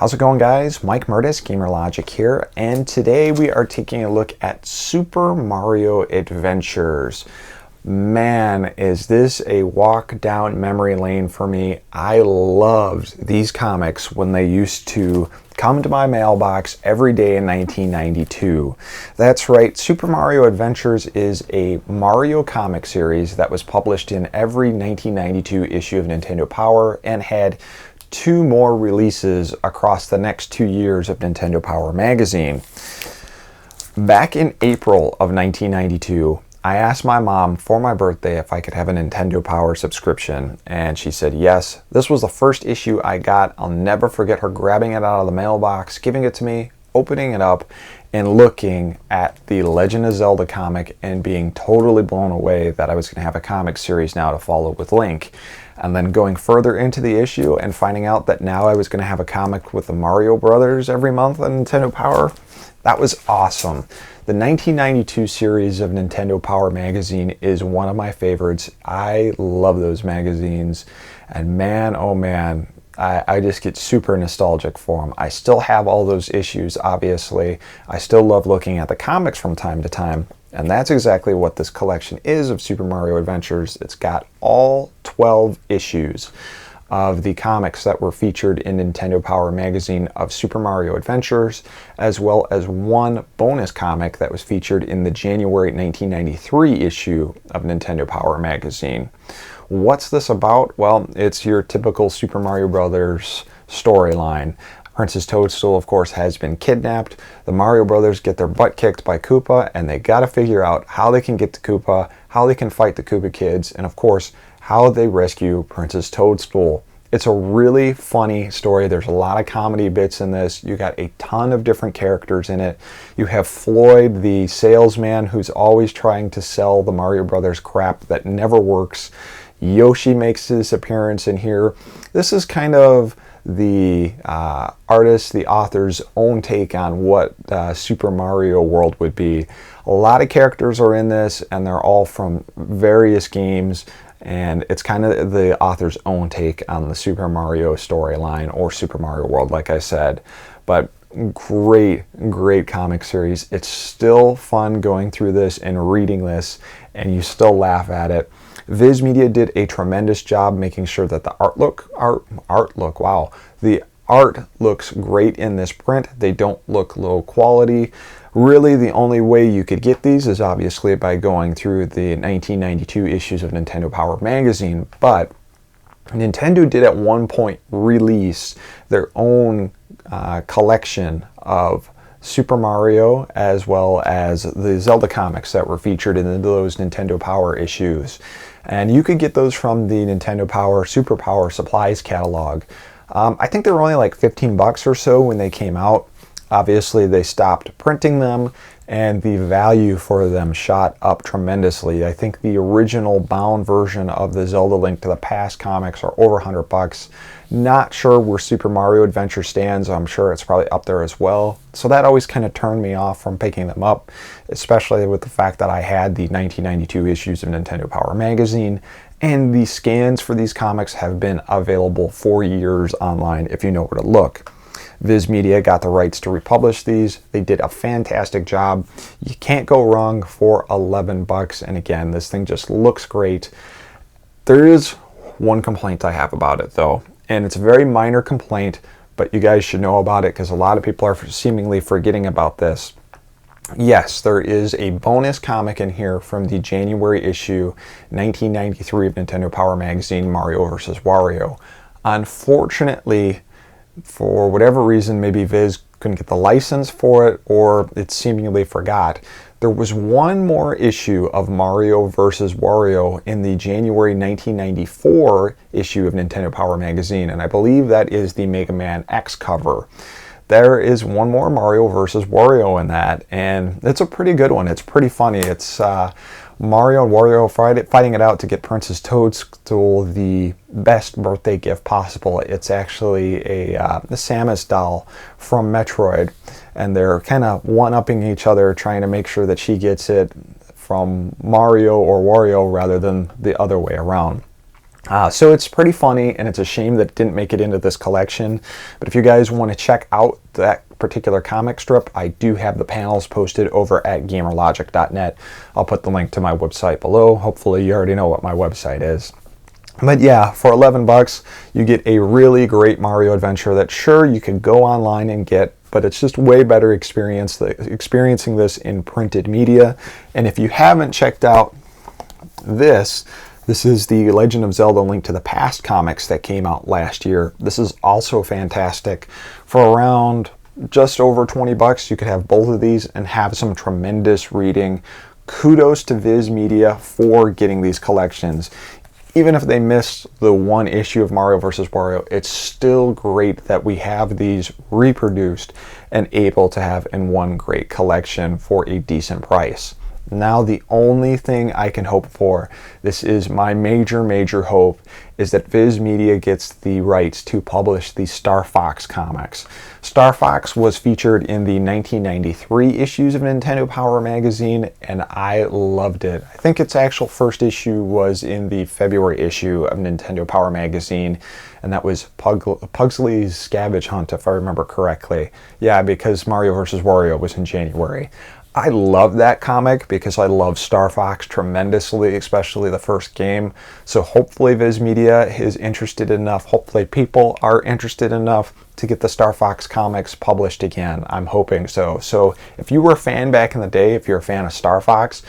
How's it going, guys? Mike Murtis, Gamer Logic here, and today we are taking a look at Super Mario Adventures. Man, is this a walk down memory lane for me. I loved these comics when they used to come to my mailbox every day in 1992. That's right, Super Mario Adventures is a Mario comic series that was published in every 1992 issue of Nintendo Power and had two more releases across the next 2 years of Nintendo Power magazine. Back in April of 1992, I asked my mom for my birthday if I could have a Nintendo Power subscription, and she said yes. This was the first issue I got. I'll never forget her grabbing it out of the mailbox, giving it to me, opening it up, and looking at the Legend of Zelda comic and being totally blown away that I was going to have a comic series now to follow with Link. And then going further into the issue and finding out that now I was going to have a comic with the Mario Brothers every month on Nintendo Power. That was awesome. The 1992 series of Nintendo Power magazine is one of my favorites. I love those magazines. And man, oh man, I just get super nostalgic for them. I still have all those issues, obviously. I still love looking at the comics from time to time. And that's exactly what this collection is of Super Mario Adventures. It's got all 12 issues of the comics that were featured in Nintendo Power magazine of Super Mario Adventures, as well as one bonus comic that was featured in the January 1993 issue of Nintendo Power magazine. What's this about? Well, it's your typical Super Mario Brothers storyline. Princess Toadstool, of course, has been kidnapped. The Mario Brothers get their butt kicked by Koopa, and they gotta figure out how they can get to Koopa, how they can fight the Koopa kids, and of course, how they rescue Princess Toadstool. It's a really funny story. There's a lot of comedy bits in this. You got a ton of different characters in it. You have Floyd, the salesman, who's always trying to sell the Mario Brothers crap that never works. Yoshi makes his appearance in here. This is kind of the artist, the author's own take on what Super Mario World would be. A lot of characters are in this, and they're all from various games, and it's kind of the author's own take on the Super Mario storyline or Super Mario World, like I said. But great comic series. It's still fun going through this and reading this, and you still laugh at it. VIZ Media did a tremendous job making sure that the art looks great in this print. They don't look low quality. Really, the only way you could get these is obviously by going through the 1992 issues of Nintendo Power magazine, but Nintendo did at one point release their own collection of Super Mario as well as the Zelda comics that were featured in those Nintendo Power issues. And you could get those from the Nintendo Power Super Power Supplies catalog. I think they were only like 15 bucks or so when they came out. Obviously, they stopped printing them, and the value for them shot up tremendously. I think the original bound version of the Zelda Link to the Past comics are over 100 bucks. Not sure where Super Mario Adventure stands. I'm sure it's probably up there as well. So that always kind of turned me off from picking them up, especially with the fact that I had the 1992 issues of Nintendo Power magazine, and the scans for these comics have been available for years online if you know where to look. VIZ Media got the rights to republish these. They did a fantastic job. You can't go wrong for 11 bucks. And again, this thing just looks great. There is one complaint I have about it though, and it's a very minor complaint, but you guys should know about it because a lot of people are seemingly forgetting about this. Yes, there is a bonus comic in here from the January issue 1993 of Nintendo Power magazine, Mario vs. Wario. Unfortunately, for whatever reason, maybe VIZ couldn't get the license for it, or it seemingly forgot. There was one more issue of Mario vs. Wario in the January 1994 issue of Nintendo Power magazine, and I believe that is the Mega Man X cover. There is one more Mario vs. Wario in that, and it's a pretty good one. It's pretty funny. It's Mario and Wario fighting it out to get Princess Toadstool the best birthday gift possible. It's actually a Samus doll from Metroid, and they're kind of one-upping each other, trying to make sure that she gets it from Mario or Wario rather than the other way around. So it's pretty funny, and it's a shame that it didn't make it into this collection. But if you guys want to check out that particular comic strip, I do have the panels posted over at gamerlogic.net. I'll put the link to my website below. Hopefully you already know what my website is. But yeah, for 11 bucks, you get a really great Mario adventure that sure you could go online and get, but it's just way better experiencing this in printed media. And if you haven't checked out this is the Legend of Zelda: Link to the Past comics that came out last year. This is also fantastic. For around just over 20 bucks, you could have both of these and have some tremendous reading. Kudos to VIZ Media for getting these collections. Even if they missed the one issue of Mario vs. Wario, it's still great that we have these reproduced and able to have in one great collection for a decent price. Now the only thing I can hope for, this is my major hope, is that VIZ Media gets the rights to publish the Star Fox comics. Star Fox was featured in the 1993 issues of Nintendo Power magazine, and I loved it. I think its actual first issue was in the February issue of Nintendo Power magazine, and that was Pugsley's Scavenge Hunt, if I remember correctly. Yeah, because Mario vs. Wario was in January. I love that comic because I love Star Fox tremendously, especially the first game. So hopefully VIZ Media is interested enough, hopefully people are interested enough to get the Star Fox comics published again. I'm hoping so. So if you were a fan back in the day, if you're a fan of Star Fox,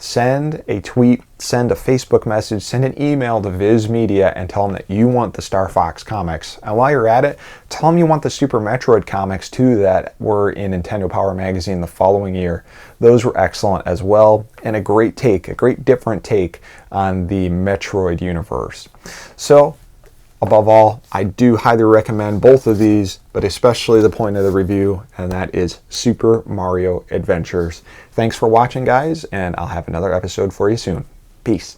send a tweet, send a Facebook message, send an email to VIZ Media and tell them that you want the Star Fox comics. And while you're at it, tell them you want the Super Metroid comics too that were in Nintendo Power magazine the following year. Those were excellent as well, and a great different take on the Metroid universe. So, above all, I do highly recommend both of these, but especially the point of the review, and that is Super Mario Adventures. Thanks for watching, guys, and I'll have another episode for you soon. Peace.